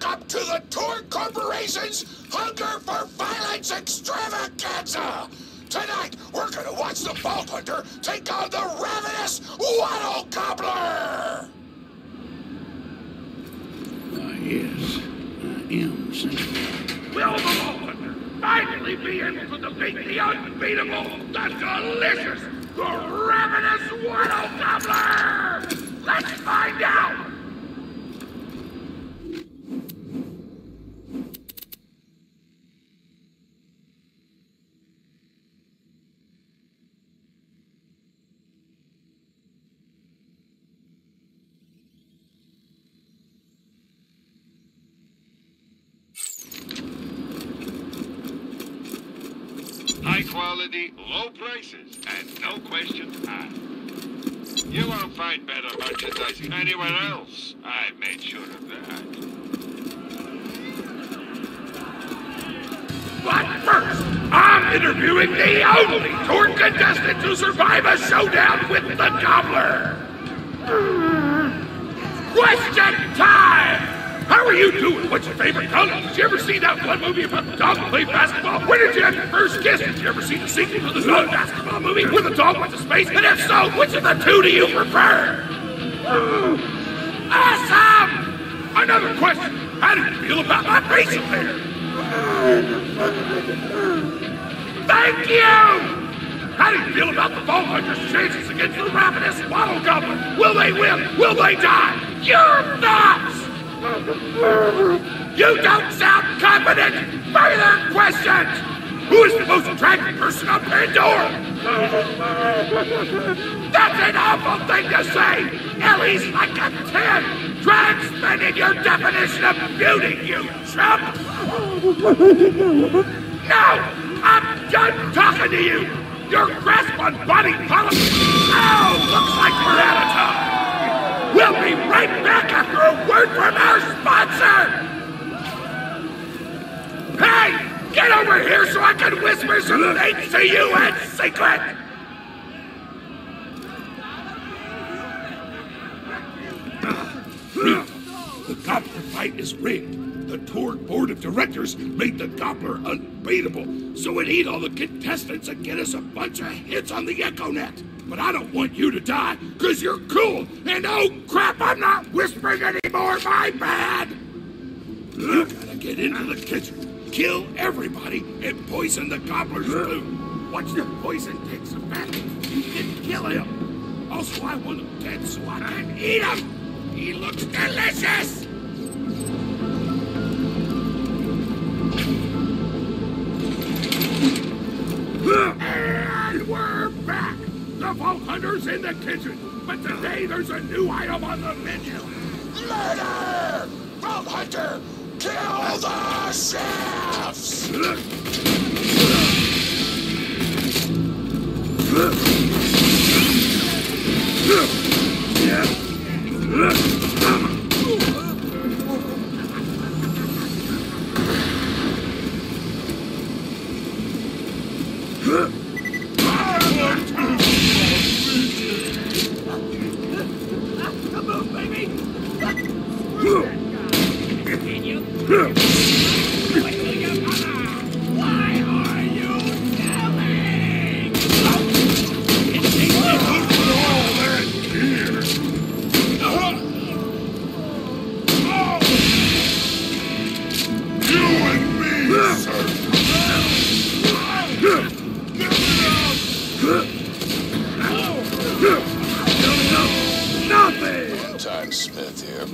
Welcome to the Torgue Corporation's Hunger for Violence Extravaganza! Tonight, we're gonna watch the Vault Hunter take on the Ravenous Wattle Gobbler! Yes, I am sensible. Will the Vault Hunter finally be able to defeat the unbeatable, the delicious, the Ravenous Wattle Gobbler? Let's find out! High quality, low prices, and no questions asked. You won't find better merchandise anywhere else. I made sure of that. But first, I'm interviewing the only Torgue contestant to survive a showdown with the Gobbler. Question time! How are you doing? What's your favorite color? Did you ever see that one movie about the dog who played basketball? Where did you have your first kiss? Did you ever see the sequel to the dog basketball movie where the dog went to space? And if so, which of the two do you prefer? Awesome! Another question. How do you feel about my facial hair? Thank you! How do you feel about the Vault Hunter's chances against the Ravenous Wattle Gobbler? Will they win? Will they die? Your thoughts! You don't sound confident! Further questions! Who is the most attractive person on Pandora? That's an awful thing to say! Ellie's like a 10! Try expanding your definition of beauty, you chump! No! I'm done talking to you! Your grasp on body policy... Oh, looks like we're out of time! We'll be right back after a word from our sponsor! Hey! Get over here so I can whisper some things to you in secret! The Gobbler fight is rigged. The Torgue Board of Directors made the Gobbler unbeatable, so it eat all the contestants and get us a bunch of hits on the EchoNet. But I don't want you to die, because you're cool, and oh crap, I'm not whispering anymore, my bad! You gotta get into the kitchen, kill everybody, and poison the Gobbler's food. Once the poison takes effect, you can kill him. Also, I want him dead so I can eat him! He looks delicious! And we're back! The Vault Hunter's in the kitchen, but today there's a new item on the menu. Murder! Vault Hunter, kill the chefs!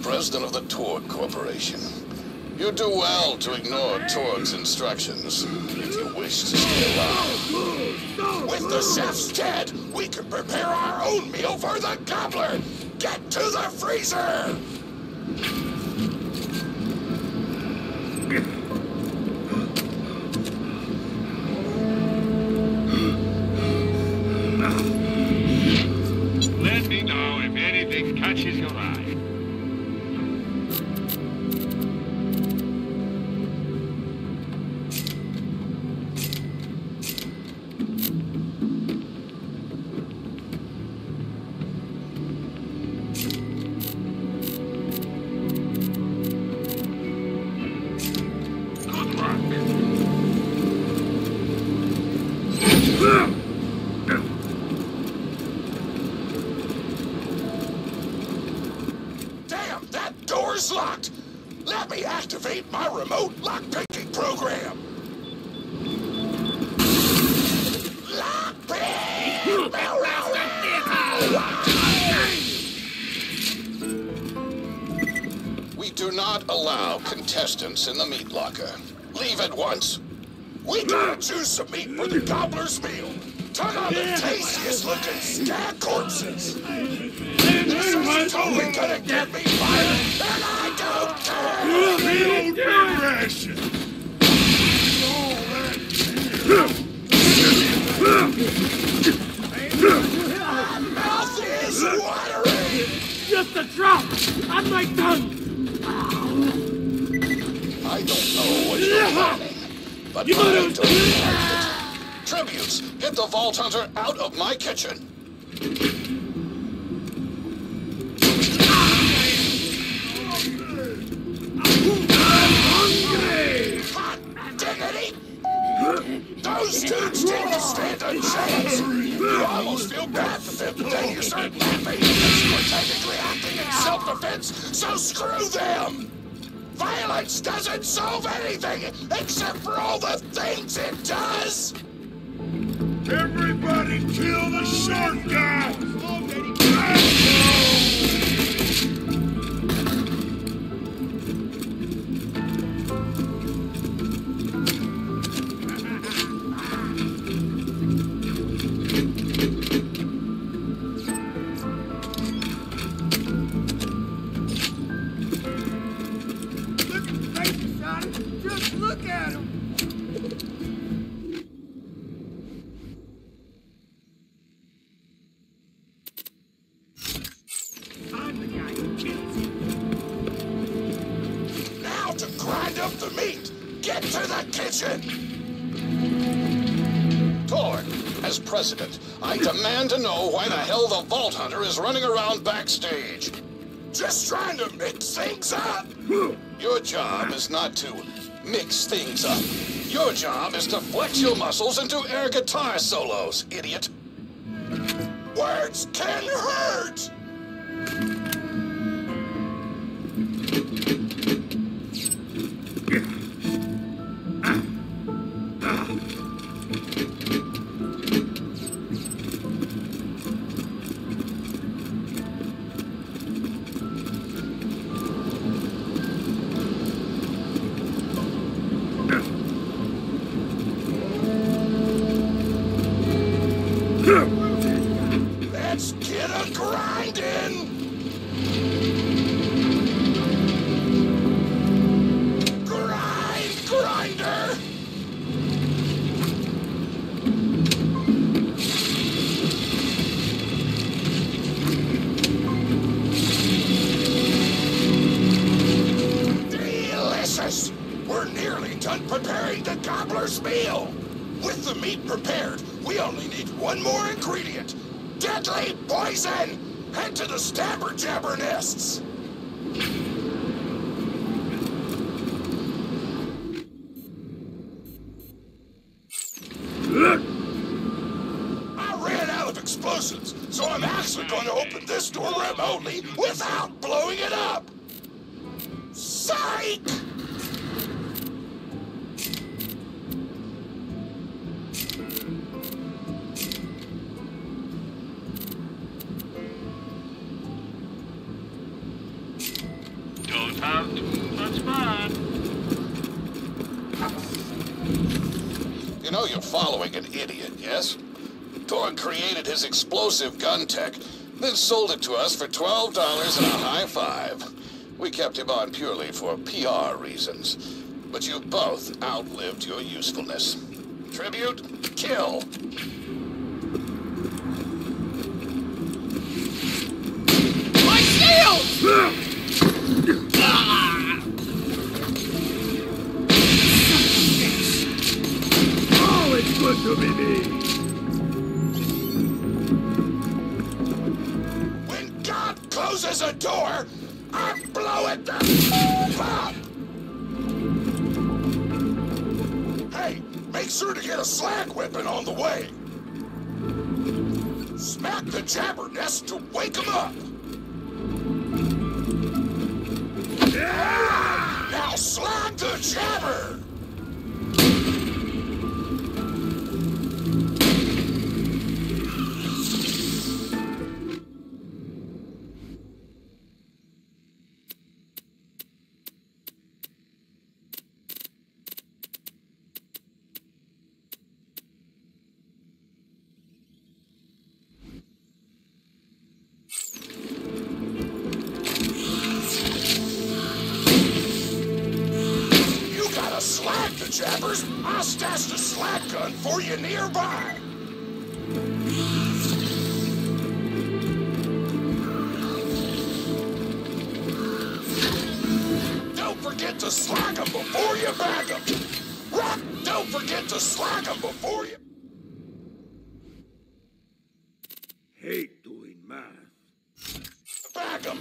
President of the Torgue Corporation. You do well to ignore Torgue's instructions if you wish to stay alive. With the chefs dead, we can prepare our own meal for the Gobbler! Get to the freezer! Let me know if anything catches your eye. activate my remote lockpicking program. Lockpick! We do not allow contestants in the meat locker. Leave at once. We gotta choose some meat for the gobbler's meal. Turn on the tastiest looking stag corpses. This is totally gonna get me fired, and I don't care! My mouth is watering! Just a drop on my tongue! I don't know what you're planning, but I don't like it. Tributes, get the Vault Hunter out of my kitchen. Hot diggity! Those dudes didn't stand a chance! You almost feel bad for them, but then you start laughing because you were technically acting in self-defense, so screw them! Violence doesn't solve anything, except for all the things it does! Everybody kill the short guy! Just look at him! I'm the guy who kills him. Now to grind up the meat! Get to the kitchen! Torgue, as president, I demand to know why the hell the Vault Hunter is running around backstage. Just trying to mix things up! Your job is not to mix things up. Your job is to flex your muscles and do air guitar solos, idiot. Words can hurt! Let's get a grindin'! Grinder! Delicious! We're nearly done preparing the gobbler's meal! With the meat prepared, we only need one more ingredient. Deadly poison! Head to the stabber jabber nests! I ran out of explosives, so I'm actually going to open this door remotely without blowing it up! Psych! Don't have too much fun. You know you're following an idiot, yes? Torgue created his explosive gun tech, then sold it to us for $12 and a high five. We kept him on purely for PR reasons. But you both outlived your usefulness. Tribute, kill. My shield! Oh, it's good to be me! When God closes a door, I blow it the up! Hey, make sure to get a slag whipping on the way. Smack the jabber nest to wake them up. Now Now slag the jabber! Jabbers, I'll stash the slag gun for you nearby. Don't forget to slag them before you bag them. Rock, don't forget to slag them before you... Hate doing math. Bag them.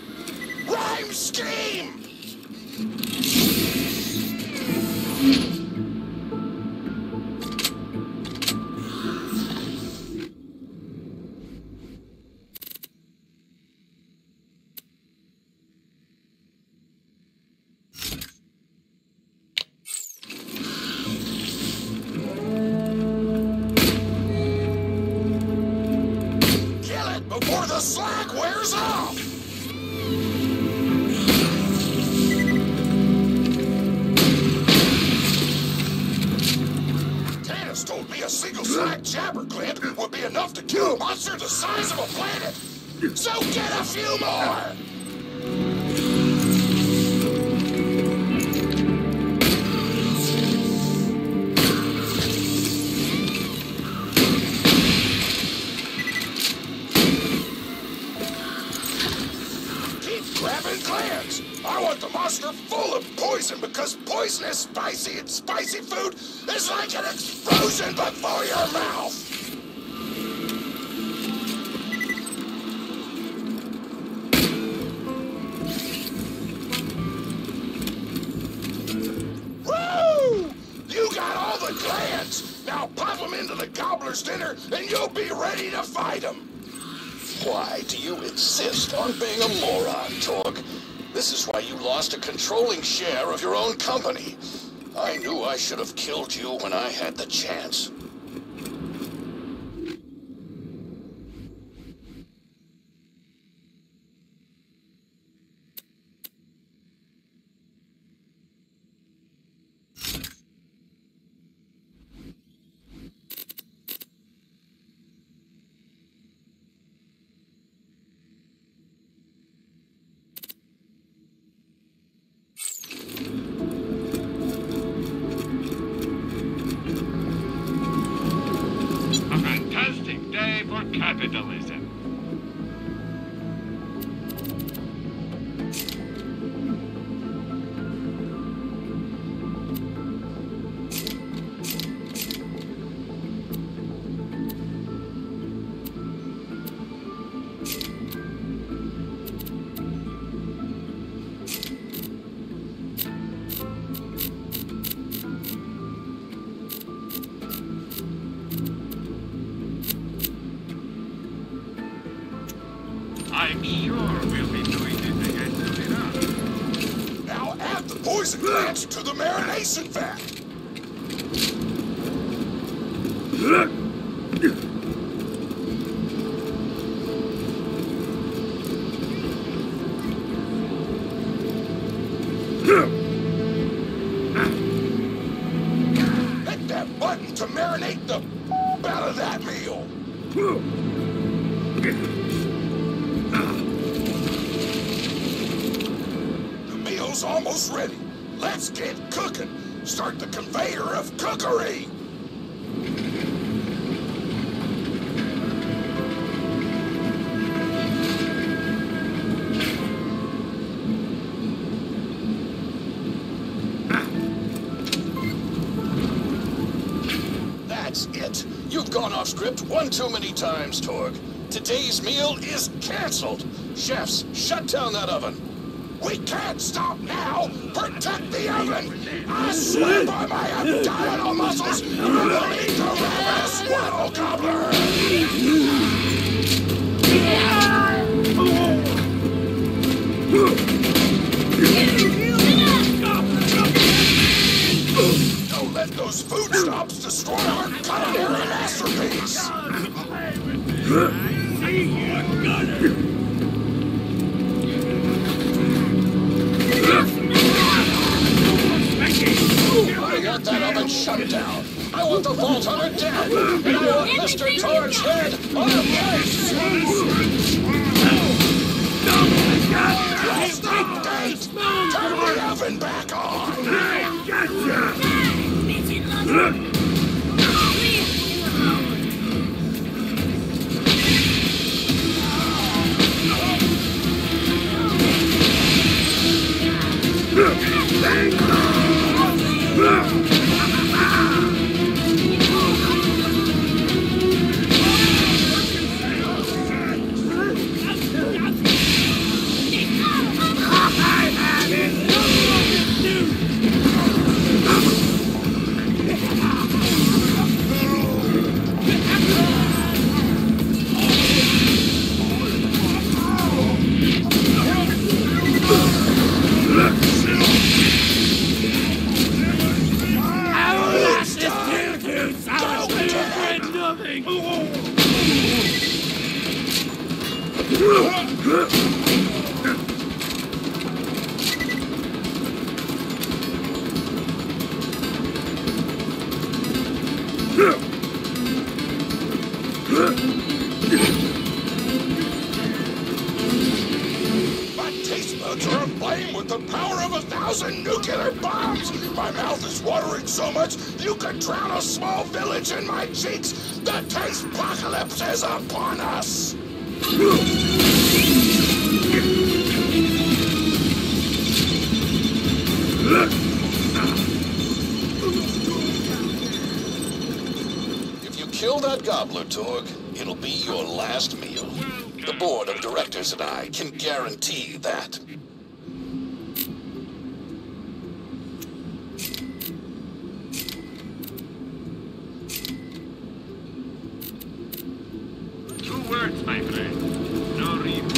Rhyme scheme! Before the slag wears off! Tannis told me a single slag jabber glint would be enough to kill a monster the size of a planet! So get a few more! Glands! I want the monster full of poison because poison is spicy and spicy food is like an explosion before your mouth! Woo! You got all the glands! Now pop them into the gobbler's dinner and you'll be ready to fight them! Why do you insist on being a moron, Torgue? This is why you lost a controlling share of your own company. I knew I should have killed you when I had the chance. Capitalism. I'm sure we'll be doing it again soon enough. Now add the poison glands to the marination vat. Hit that button to marinate the out of that meal. Almost ready. Let's get cooking. Start the conveyor of cookery. That's it. You've gone off script one too many times, Torgue. Today's meal is canceled. Chefs, shut down that oven. We can't stop now! Protect the oven! I swear by my abdominal muscles, I will eat the Ravenous Wattle Gobbler! Don't let those food stops destroy our culinary masterpiece! I want that oven shut down. I want the Vault Hunter dead. And I want Mr. Torgue's head on a place. Turn the oven back on. I gotcha! My taste buds are aflame with the power of 1,000 nuclear bombs! My mouth is watering so much you could drown a small village in my cheeks! The taste apocalypse is upon us! If you kill that gobbler, Torgue, it'll be your last meal. The board of directors and I can guarantee that. Two words, my friend. No reason.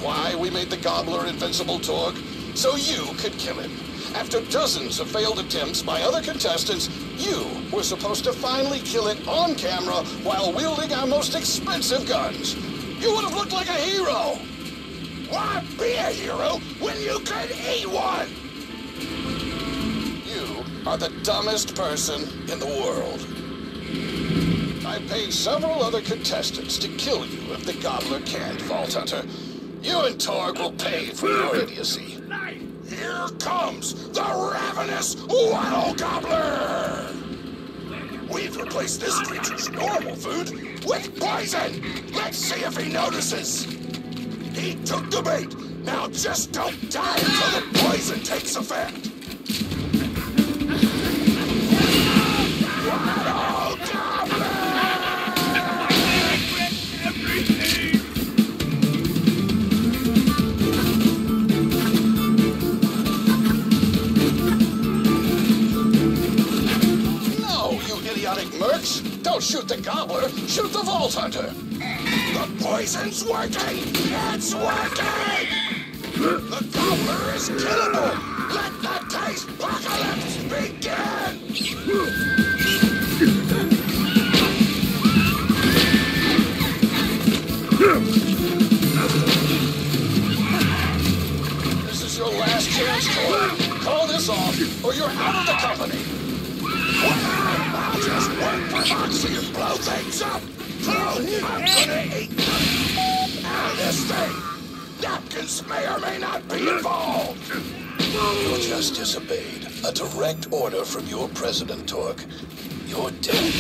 Why we made the gobbler invincible, Torgue? So you could kill him. After dozens of failed attempts by other contestants, you were supposed to finally kill it on camera while wielding our most expensive guns. You would have looked like a hero. Why be a hero when you could eat one? You are the dumbest person in the world. I paid several other contestants to kill you if the gobbler can't, Vault Hunter. You and Torgue will pay for your idiocy. Here comes the Ravenous Wattle Gobbler! We've replaced this creature's normal food with poison! Let's see if he notices! He took the bait! Now just don't die until the poison takes effect! Wattle Gobbler! Mercs, don't shoot the gobbler, shoot the Vault Hunter! The poison's working! It's working! The gobbler is killable! Let the taste apocalypse begin! This is your last chance, Torgue. Call this off, or you're out of the company! I'll just work for Moxxi and blow things up! So, I'm gonna eat out of this thing! Napkins may or may not be involved! You just disobeyed a direct order from your president, Torgue. You're dead.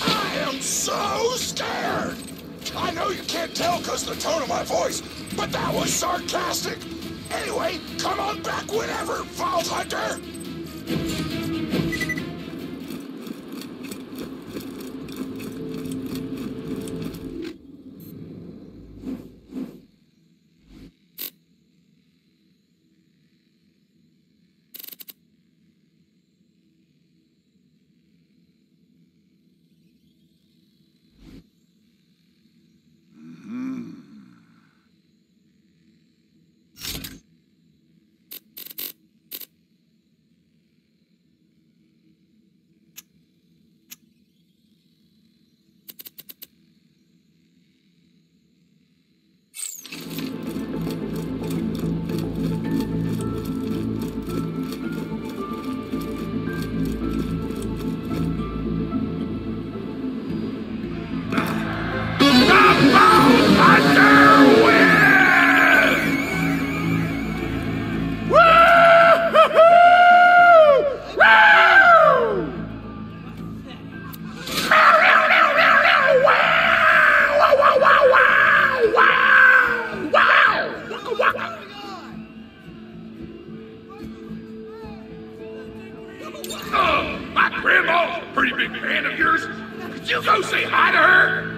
I am so scared! I know you can't tell because of the tone of my voice, but that was sarcastic! Anyway, come on back whenever, Vault Hunter! Grandma's a pretty big fan of yours. Could you go say hi to her?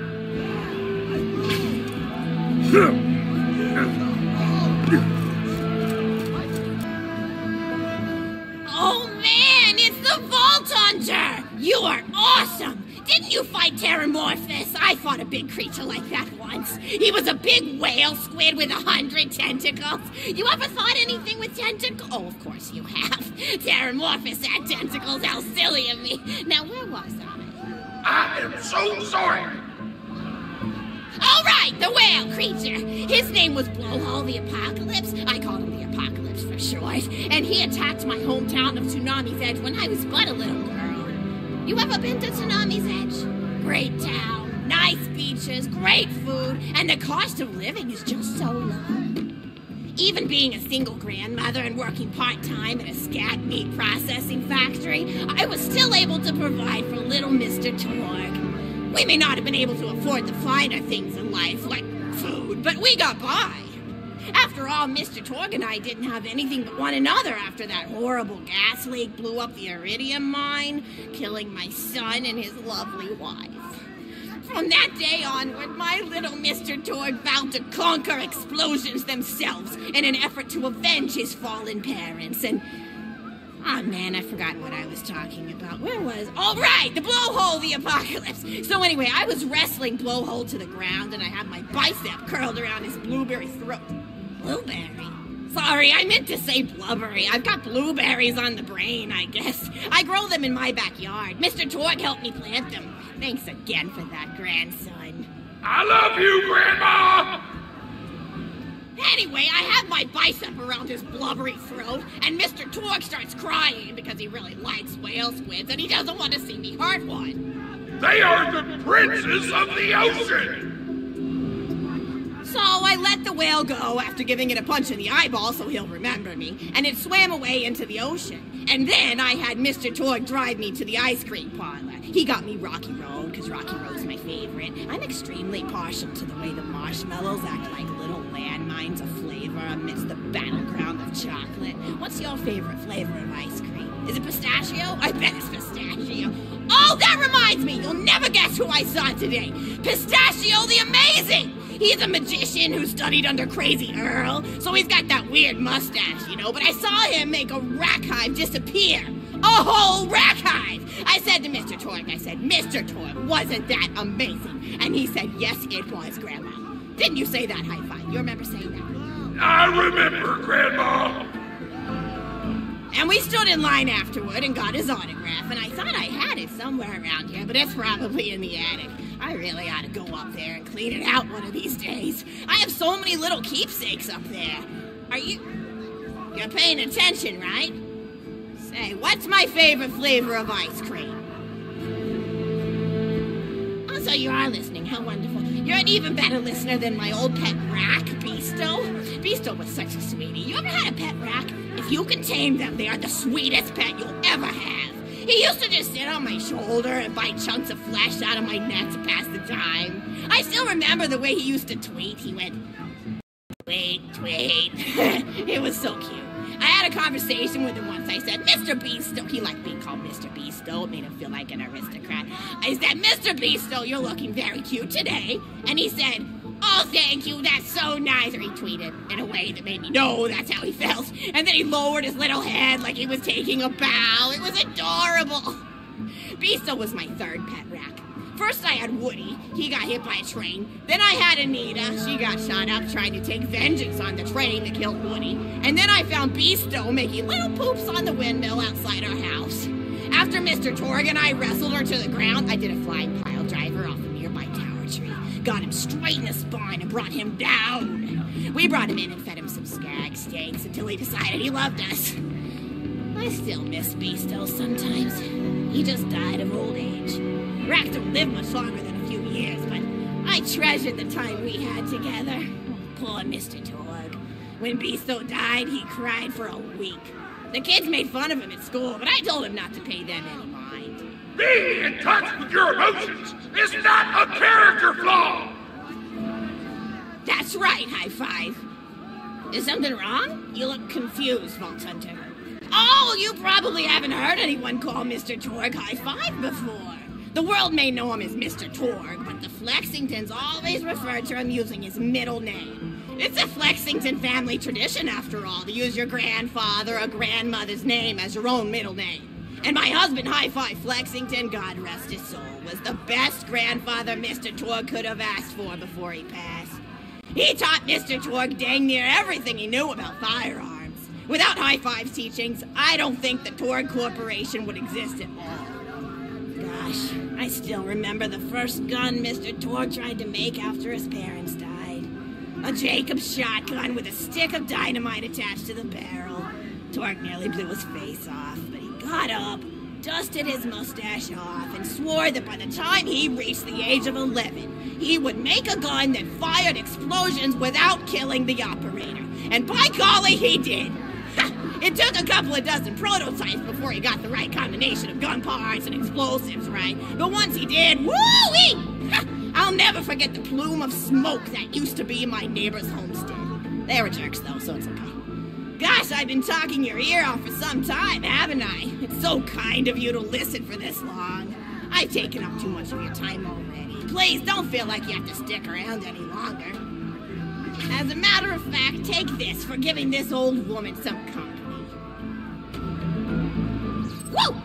Oh man, it's the Vault Hunter! You are awesome! Didn't you fight Terramorphous? I fought a big creature like that once. He was a big whale squid with 100 tentacles. You ever fought anything with tentacles? Oh, of course you have. Terramorphous had tentacles, how silly of me. Now, where was I? I am so sorry. All right, the whale creature. His name was Blowhole the Apocalypse. I called him the Apocalypse for short. And he attacked my hometown of Tsunami's Edge when I was but a little girl. You ever been to Tsunami's Edge? Great town, nice beaches, great food, and the cost of living is just so low. Even being a single grandmother and working part-time at a scat meat processing factory, I was still able to provide for little Mr. Torgue. We may not have been able to afford the finer things in life, like food, but we got by. After all, Mr. Torgue and I didn't have anything but one another after that horrible gas leak blew up the iridium mine, killing my son and his lovely wife. From that day onward, my little Mr. Torgue vowed to conquer explosions themselves in an effort to avenge his fallen parents, and... oh man, I've forgotten what I was talking about. Where was... oh right, the Blowhole the Apocalypse! So anyway, I was wrestling Blowhole to the ground, and I had my bicep curled around his blueberry throat. Blueberry? Sorry, I meant to say blubbery. I've got blueberries on the brain, I guess. I grow them in my backyard. Mr. Torgue helped me plant them. Thanks again for that, grandson. I love you, Grandma! Anyway, I have my bicep around his blubbery throat, and Mr. Torgue starts crying because he really likes whale squids and he doesn't want to see me hurt one. They are the princes of the ocean! So I let the whale go after giving it a punch in the eyeball so he'll remember me, and it swam away into the ocean. And then I had Mr. Torgue drive me to the ice cream parlor. He got me Rocky Road, because Rocky Road's my favorite. I'm extremely partial to the way the marshmallows act like little landmines of flavor amidst the battleground of chocolate. What's your favorite flavor of ice cream? Is it pistachio? I bet it's pistachio. Oh, that reminds me! You'll never guess who I saw today! Pistachio the Amazing! He's a magician who studied under Crazy Earl, so he's got that weird mustache, you know, but I saw him make a rack hive disappear. A whole rack hive! I said to Mr. Torgue, I said, Mr. Torgue, wasn't that amazing? And he said, yes, it was, Grandma. Didn't you say that, high five? You remember saying that? I remember, Grandma. And we stood in line afterward and got his autograph, and I thought I had it somewhere around here, but it's probably in the attic. I really ought to go up there and clean it out one of these days. I have so many little keepsakes up there. You're paying attention, right? Say, what's my favorite flavor of ice cream? Oh, so you are listening. How wonderful. You're an even better listener than my old pet rack, Beasto. Beasto was such a sweetie. You ever had a pet rack? If you can tame them, they are the sweetest pet you'll ever have. He used to just sit on my shoulder and bite chunks of flesh out of my neck to pass the time. I still remember the way he used to tweet. He went, tweet, tweet. It was so cute. I had a conversation with him once. I said, Mr. Beasto. He liked being called Mr. Beasto. It made him feel like an aristocrat. I said, Mr. Beasto, you're looking very cute today. And he said, oh, thank you, that's so nice. Or he tweeted in a way that made me know that's how he felt. And then he lowered his little head like he was taking a bow. It was adorable. Beasto was my third pet rack. First I had Woody. He got hit by a train. Then I had Anita. She got shot up trying to take vengeance on the train that killed Woody. And then I found Beasto making little poops on the windmill outside our house. After Mr. Torgue and I wrestled her to the ground, I did a flying pile driver off a nearby tower tree. Got him straight in the spine and brought him down. We brought him in and fed him some skag steaks until he decided he loved us. I still miss Beasto sometimes. He just died of old age. Racks don't live much longer than a few years, but I treasured the time we had together. Poor Mr. Torgue. When Beasto died, he cried for a week. The kids made fun of him at school, but I told him not to pay them any mind. Being in touch with your emotions is not a character flaw! That's right, high five. Is something wrong? You look confused, Vault Hunter. Oh, Oh, you probably haven't heard anyone call Mr. Torgue High Five before. The world may know him as Mr. Torgue, but the Flexingtons always refer to him using his middle name. It's a Flexington family tradition, after all, to use your grandfather or grandmother's name as your own middle name. And my husband, High Five Flexington, God rest his soul, was the best grandfather Mr. Torgue could have asked for before he passed. He taught Mr. Torgue dang near everything he knew about firearms. Without High Five's teachings, I don't think the Torgue Corporation would exist at all. Gosh, I still remember the first gun Mr. Torgue tried to make after his parents died. A Jacobs shotgun with a stick of dynamite attached to the barrel. Torgue nearly blew his face off, but he got up, dusted his mustache off, and swore that by the time he reached the age of 11, he would make a gun that fired explosions without killing the operator. And by golly, he did! It took a couple of dozen prototypes before he got the right combination of gun parts and explosives right, but once he did, woo-wee! I'll never forget the plume of smoke that used to be my neighbor's homestead. They were jerks, though, so it's okay. Gosh, I've been talking your ear off for some time, haven't I? It's so kind of you to listen for this long. I've taken up too much of your time already. Please, don't feel like you have to stick around any longer. As a matter of fact, take this for giving this old woman some company. Woo!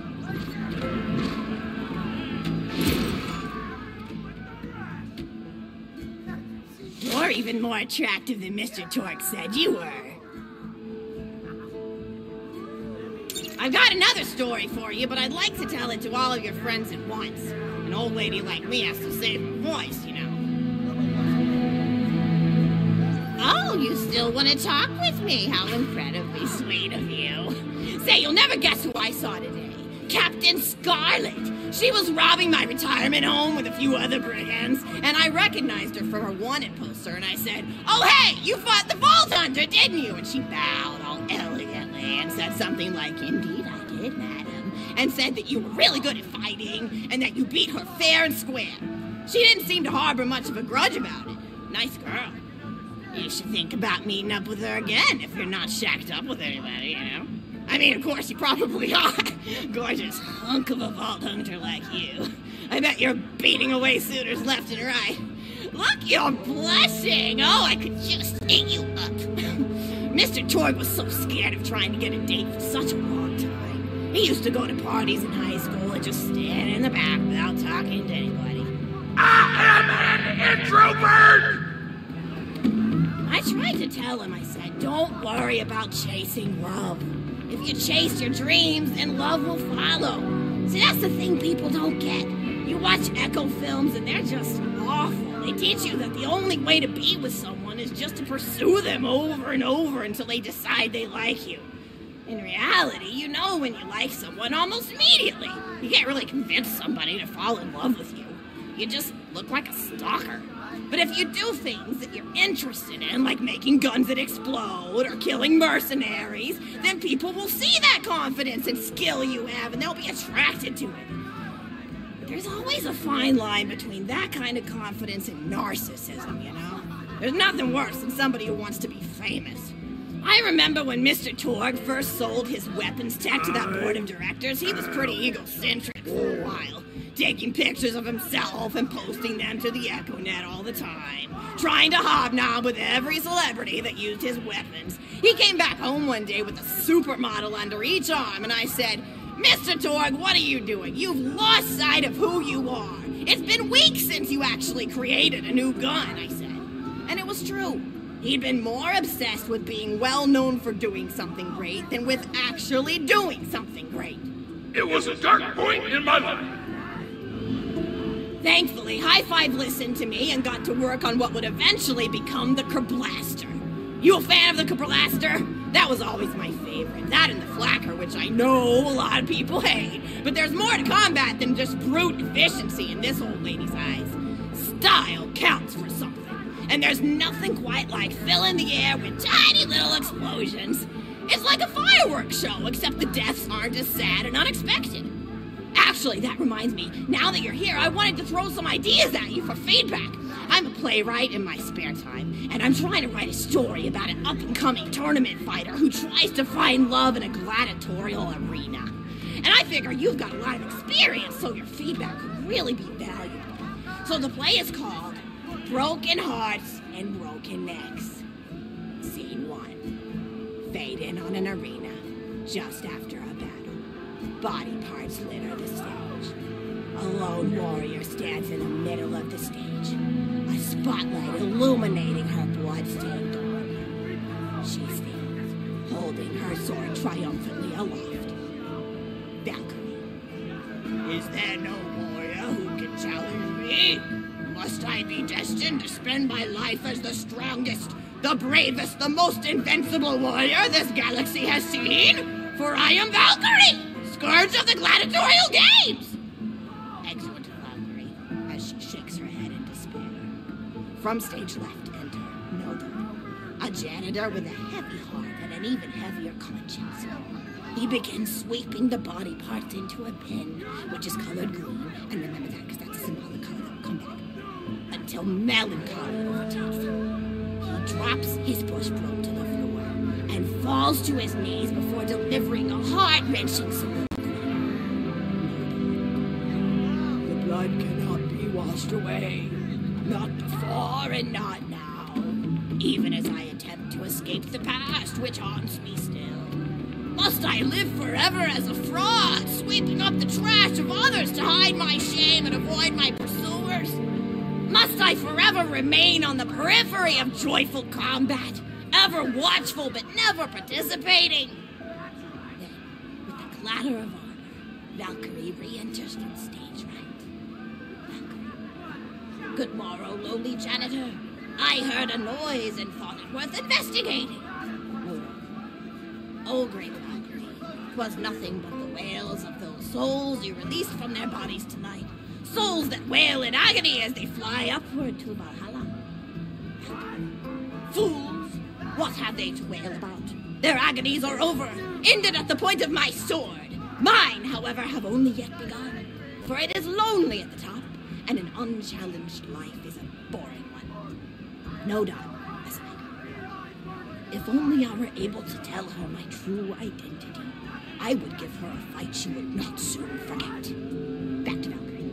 You're even more attractive than Mr. Torgue said you were. I've got another story for you, but I'd like to tell it to all of your friends at once. An old lady like me has to save her voice, you know. Oh, you still want to talk with me? How incredibly sweet of you. Say, you'll never guess who I saw today. Captain Scarlett. She was robbing my retirement home with a few other brigands, and I recognized her from her wanted poster, and I said, "Oh, hey, you fought the Vault Hunter, didn't you?" And she bowed all elegantly and said something like, "Indeed I did, madam," and said that you were really good at fighting, and that you beat her fair and square. She didn't seem to harbor much of a grudge about it. Nice girl. You should think about meeting up with her again if you're not shacked up with anybody, you know? I mean, of course, you probably are. Gorgeous hunk of a Vault Hunter like you. I bet you're beating away suitors left and right. Look, you're blushing. Oh, I could just eat you up. Mr. Torgue was so scared of trying to get a date for such a long time. He used to go to parties in high school and just stand in the back without talking to anybody. I am an introvert! I tried to tell him, I said, don't worry about chasing love. If you chase your dreams, then love will follow. See, that's the thing people don't get. You watch Echo films and they're just awful. They teach you that the only way to be with someone is just to pursue them over and over until they decide they like you. In reality, you know when you like someone almost immediately. You can't really convince somebody to fall in love with you. You just look like a stalker. But if you do things that you're interested in, like making guns that explode or killing mercenaries, then people will see that confidence and skill you have, and they'll be attracted to it. But there's always a fine line between that kind of confidence and narcissism, you know? There's nothing worse than somebody who wants to be famous. I remember when Mr. Torgue first sold his weapons tech to that board of directors, he was pretty egocentric for a while. Taking pictures of himself and posting them to the EchoNet all the time. Trying to hobnob with every celebrity that used his weapons. He came back home one day with a supermodel under each arm, and I said, "Mr. Torgue, what are you doing? You've lost sight of who you are. It's been weeks since you actually created a new gun," I said. And it was true. He'd been more obsessed with being well known for doing something great than with actually doing something great. It was a dark point in my life. Thankfully, High Five listened to me and got to work on what would eventually become the Kerblaster. You a fan of the Kerblaster? That was always my favorite. That and the Flacker, which I know a lot of people hate. But there's more to combat than just brute efficiency in this old lady's eyes. Style counts for something. And there's nothing quite like filling the air with tiny little explosions. It's like a fireworks show, except the deaths aren't as sad and unexpected. Actually, that reminds me, now that you're here, I wanted to throw some ideas at you for feedback. I'm a playwright in my spare time, and I'm trying to write a story about an up-and-coming tournament fighter who tries to find love in a gladiatorial arena. And I figure you've got a lot of experience, so your feedback could really be valuable. So the play is called Broken Hearts and Broken Necks. Scene 1. Fade in on an arena, just after a battle. Body parts litter the stage. A lone warrior stands in the middle of the stage, a spotlight illuminating her blood-stained arm. She stands, holding her sword triumphantly aloft. Valkyrie. Is there no warrior who can challenge me? Must I be destined to spend my life as the strongest, the bravest, the most invincible warrior this galaxy has seen? For I am Valkyrie, scourge of the gladiatorial games! Exit Valkyrie, as she shakes her head in despair. From stage left enter Noda, a janitor with a heavy heart and an even heavier conscience. He begins sweeping the body parts into a bin, which is colored green, and remember that because that's a symbolic color that will come back, until melancholy overtakes him. He drops his push broom to the floor and falls to his knees before delivering a heart-wrenching salute. The blood cannot be washed away, not before and not now, even as I attempt to escape the past which haunts me still. Must I live forever as a fraud, sweeping up the trash of others to hide my shame and avoid my pursuers? Must I forever remain on the periphery of joyful combat, ever watchful but never participating? Then, with the clatter of armor, Valkyrie re-enters from stage right. Valkyrie. Good morrow, lowly janitor. I heard a noise and thought it worth investigating. Oh, great Valkyrie, 'twas nothing but the wails of those souls you released from their bodies tonight. Souls that wail in agony as they fly upward to Valhalla. Fools! What have they to wail about? Their agonies are over, ended at the point of my sword. Mine, however, have only yet begun. For it is lonely at the top, and an unchallenged life is a boring one. No doubt. If only I were able to tell her my true identity, I would give her a fight she would not soon forget. Back to Valkyrie.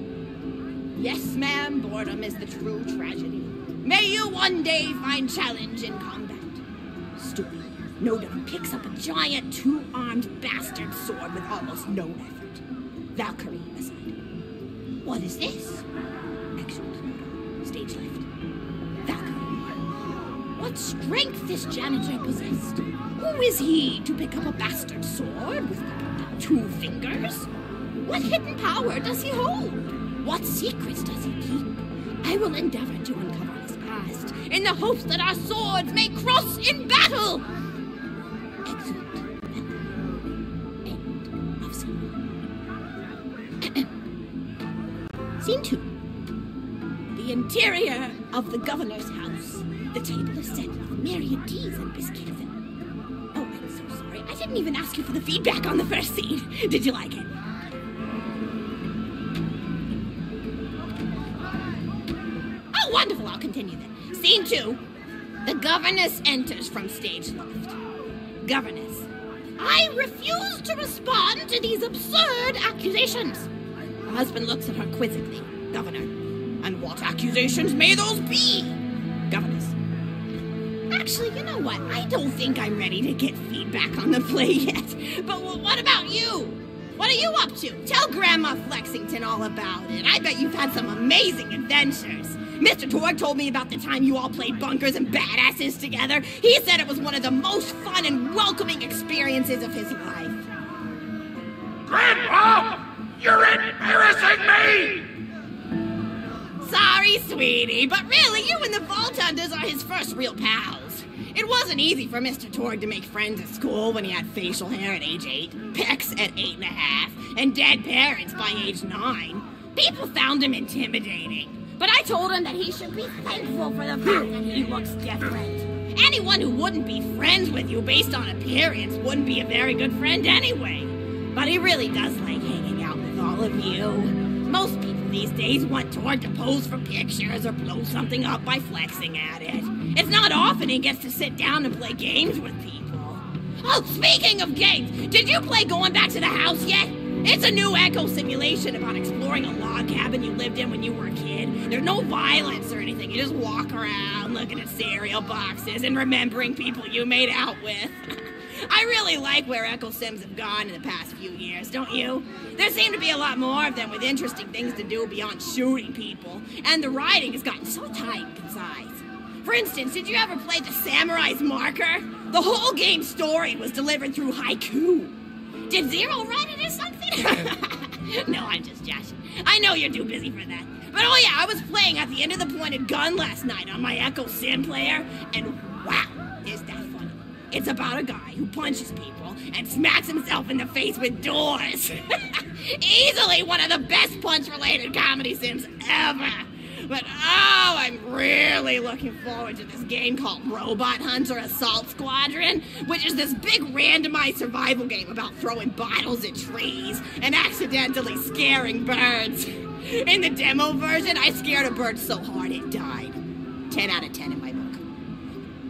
Yes, ma'am, boredom is the true tragedy. May you one day find challenge in combat. Stupid, Nodum picks up a giant two-armed bastard sword with almost no effort. Valkyrie aside. What is this? Excellent, Nodum. Stage left. What strength this janitor possessed? Who is he to pick up a bastard sword with 2 fingers? What hidden power does he hold? What secrets does he keep? I will endeavor to uncover his past in the hopes that our swords may cross in battle. Excellent. End of scene 1. Scene 2. The interior of the governor's house. The table is set with myriad teas and biscuits. Oh, I'm so sorry. I didn't even ask you for the feedback on the first scene. Did you like it? Oh, wonderful. I'll continue then. Scene 2. The governess enters from stage left. Governess. I refuse to respond to these absurd accusations. The husband looks at her quizzically. Governor. And what accusations may those be? Governess. Actually, you know what? I don't think I'm ready to get feedback on the play yet. But what about you? What are you up to? Tell Grandma Flexington all about it. I bet you've had some amazing adventures. Mr. Torgue told me about the time you all played bunkers and badasses together. He said it was one of the most fun and welcoming experiences of his life. Grandpa! You're embarrassing me! Sorry, sweetie, but really, you and the Vault Hunters are his first real pals. It wasn't easy for Mr. Torgue to make friends at school when he had facial hair at age 8, pecs at 8.5, and dead parents by age 9. People found him intimidating. But I told him that he should be thankful for the fact that he looks different. Anyone who wouldn't be friends with you based on appearance wouldn't be a very good friend anyway. But he really does like hanging out with all of you. Most people these days want Torgue to pose for pictures or blow something up by flexing at it. It's not often he gets to sit down and play games with people. Oh, speaking of games, did you play Going Back to the House yet? It's a new echo simulation about exploring a log cabin you lived in when you were a kid. There's no violence or anything. You just walk around looking at cereal boxes and remembering people you made out with. I really like where Echo Sims have gone in the past few years, don't you? There seem to be a lot more of them with interesting things to do beyond shooting people, and the writing has gotten so tight and concise. For instance, did you ever play The Samurai's Marker? The whole game's story was delivered through haiku. Did Zero write it or something? No, I'm just joshing. I know you're too busy for that. But oh yeah, I was playing At the End of the Pointed Gun last night on my Echo Sim player, and wow, is that funny. It's about a guy who punches people and smacks himself in the face with doors. Easily one of the best punch-related comedy sims ever. But oh, I'm really looking forward to this game called Robot Hunter Assault Squadron, which is this big randomized survival game about throwing bottles at trees and accidentally scaring birds. In the demo version, I scared a bird so hard it died. 10 out of 10 in my book.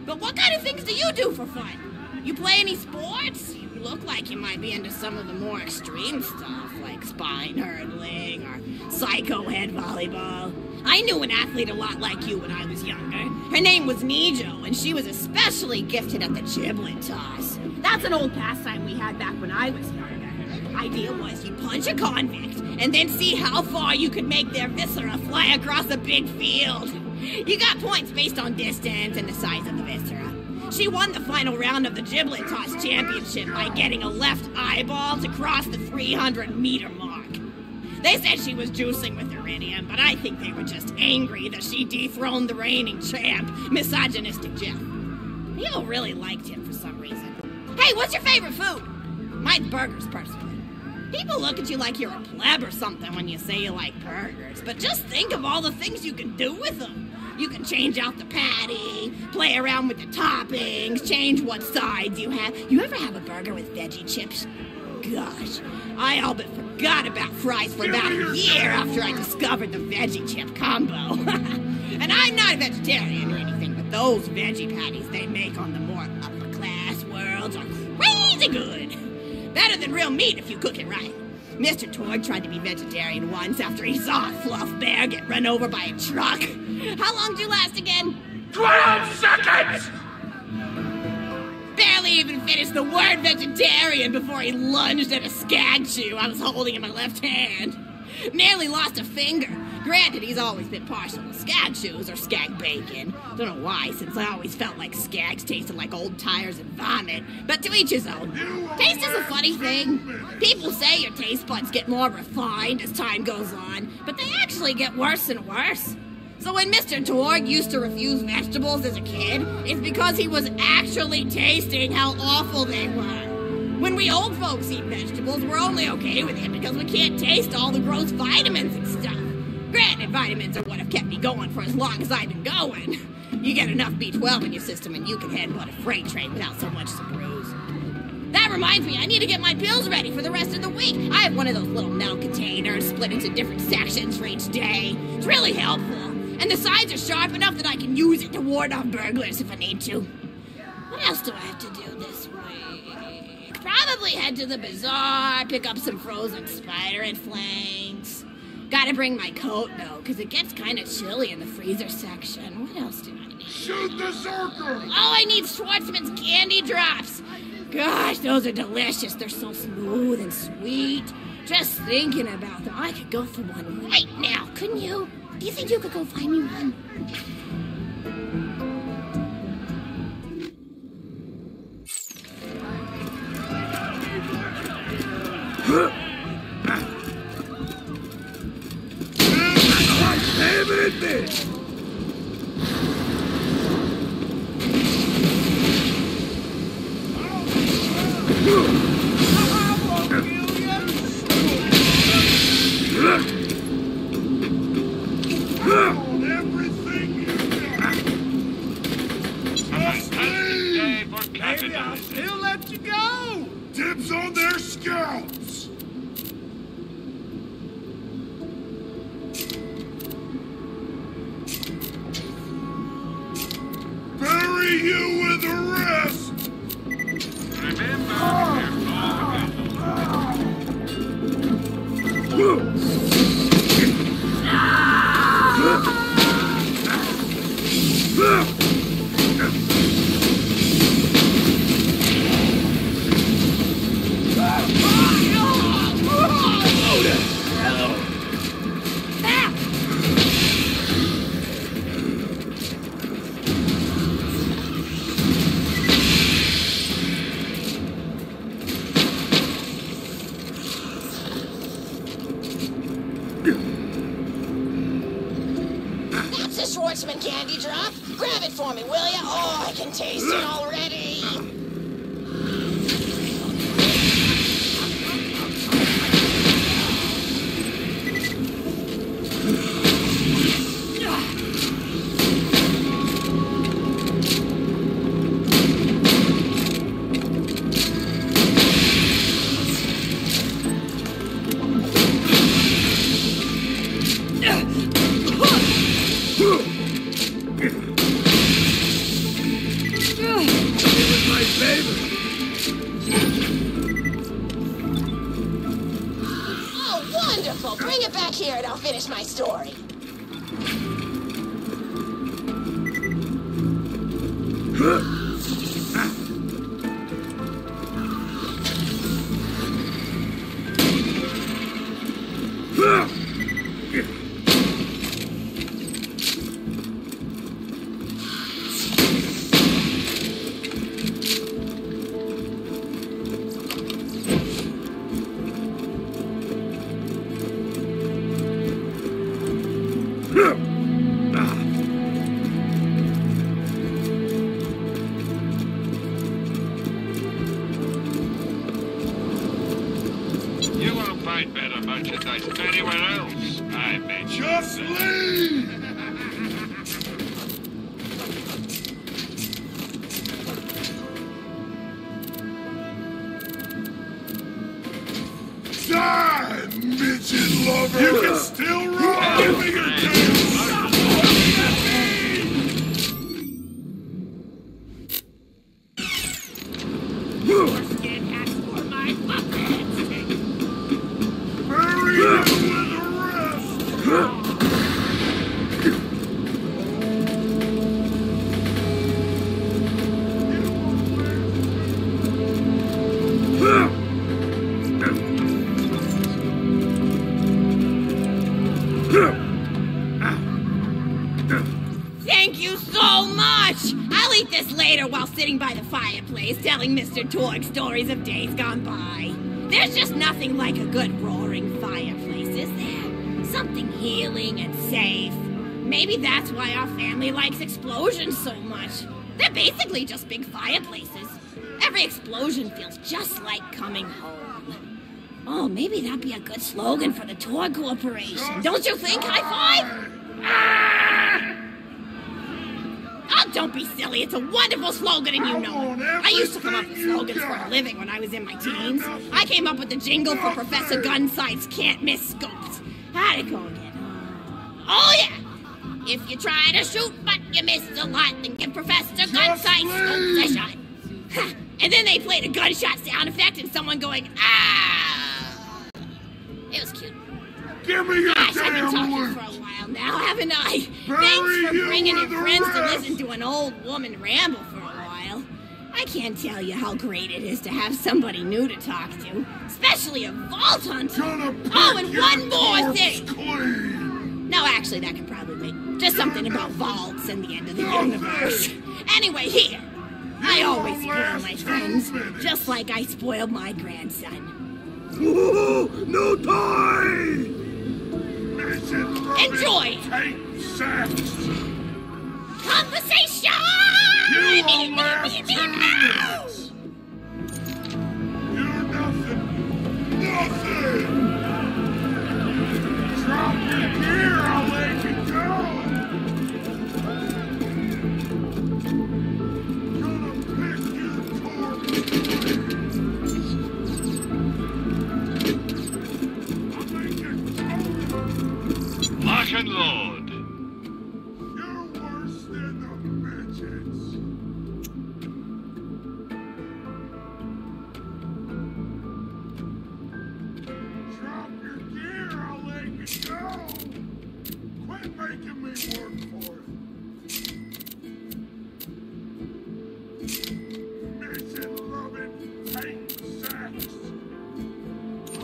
But what kind of things do you do for fun? You play any sports? You look like you might be into some of the more extreme stuff, like spine hurdling or psycho head volleyball. I knew an athlete a lot like you when I was younger. Her name was Nijo, and she was especially gifted at the giblet toss. That's an old pastime we had back when I was younger. Idea was you punch a convict, and then see how far you could make their viscera fly across a big field. You got points based on distance and the size of the viscera. She won the final round of the giblet toss championship by getting a left eyeball to cross the 300-meter mark. They said she was juicing with iridium, but I think they were just angry that she dethroned the reigning champ, misogynistic Jeff. People really liked him for some reason. Hey, what's your favorite food? Mine's burgers, personally. People look at you like you're a pleb or something when you say you like burgers, but just think of all the things you can do with them. You can change out the patty, play around with the toppings, change what sides you have. You ever have a burger with veggie chips? Gosh, I all but forgot about fries for about a year after I discovered the veggie chip combo. And I'm not a vegetarian or anything, but those veggie patties they make on the more upper class worlds are crazy good. Better than real meat if you cook it right. Mr. Torgue tried to be vegetarian once after he saw a fluff bear get run over by a truck. How long did you last again? 12 seconds! Barely even finished the word vegetarian before he lunged at a skag chew I was holding in my left hand. Nearly lost a finger. Granted, he's always been partial to skag chews or skag bacon. Don't know why, since I always felt like skags tasted like old tires and vomit. But to each his own. Taste is a funny thing. People say your taste buds get more refined as time goes on, but they actually get worse and worse. So when Mr. Torgue used to refuse vegetables as a kid, it's because he was actually tasting how awful they were. When we old folks eat vegetables, we're only okay with it because we can't taste all the gross vitamins and stuff. Granted, vitamins are what have kept me going for as long as I've been going. You get enough B12 in your system and you can headbutt a freight train without so much as a bruise. That reminds me, I need to get my pills ready for the rest of the week. I have one of those little metal containers split into different sections for each day. It's really helpful. And the sides are sharp enough that I can use it to ward off burglars if I need to. What else do I have to do this week? Probably head to the bazaar, pick up some frozen spider and flanks. Gotta bring my coat, though, because it gets kind of chilly in the freezer section. What else do I need? Shoot the circle! Oh, I need Schwartzman's candy drops. Gosh, those are delicious. They're so smooth and sweet. Just thinking about them, I could go for one right now, couldn't you? Do you think you could go find me one? Maybe I'll still let you go! Dibs on their scalps! Schwartzman candy drop? Grab it for me, will ya? Oh, I can taste it already. Bring it back here and I'll finish my story. Telling Mr. Torgue stories of days gone by. There's just nothing like a good roaring fireplace, is there? Something healing and safe. Maybe that's why our family likes explosions so much. They're basically just big fireplaces. Every explosion feels just like coming home. Oh, maybe that'd be a good slogan for the Torgue Corporation. Don't you think? High five? Ah! Oh, don't be silly. It's a wonderful slogan and you know it. I used to come up with slogans for a living when I was in my teens. I came up with the jingle for Professor Gunsight's Can't Miss Scopes. How'd it go again? Oh, yeah. If you try to shoot but you miss a lot, then give Professor Gunsight Scopes a shot. And then they played a gunshot sound effect and someone going, ah. It was cute. Give me your Gosh, I've been damn talking words. for a while now, haven't I? Bury Thanks for you bringing your with the friends to rest. listen to an old woman ramble for a while. I can't tell you how great it is to have somebody new to talk to, especially a vault hunter. Oh, and one more thing. Clean. No, actually, that can probably wait. Just something about vaults and the end of the universe. Anyway, here. I always spoil my friends, just like I spoiled my grandson. Whoa, no toy! Enjoy! Conversation! You won't last 2 minutes! You're nothing! Nothing! Drop your gear, I'll let you go! Gonna pick your torque! Lock and load. You're worse than the midgets. Drop your gear, I'll let you go. Quit making me work for it. Midget-loving hate sex.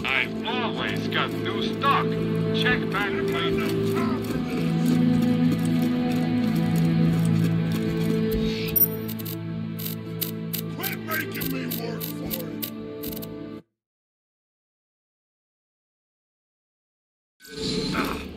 I've always got new stock. Check back later. Quit making me work for it.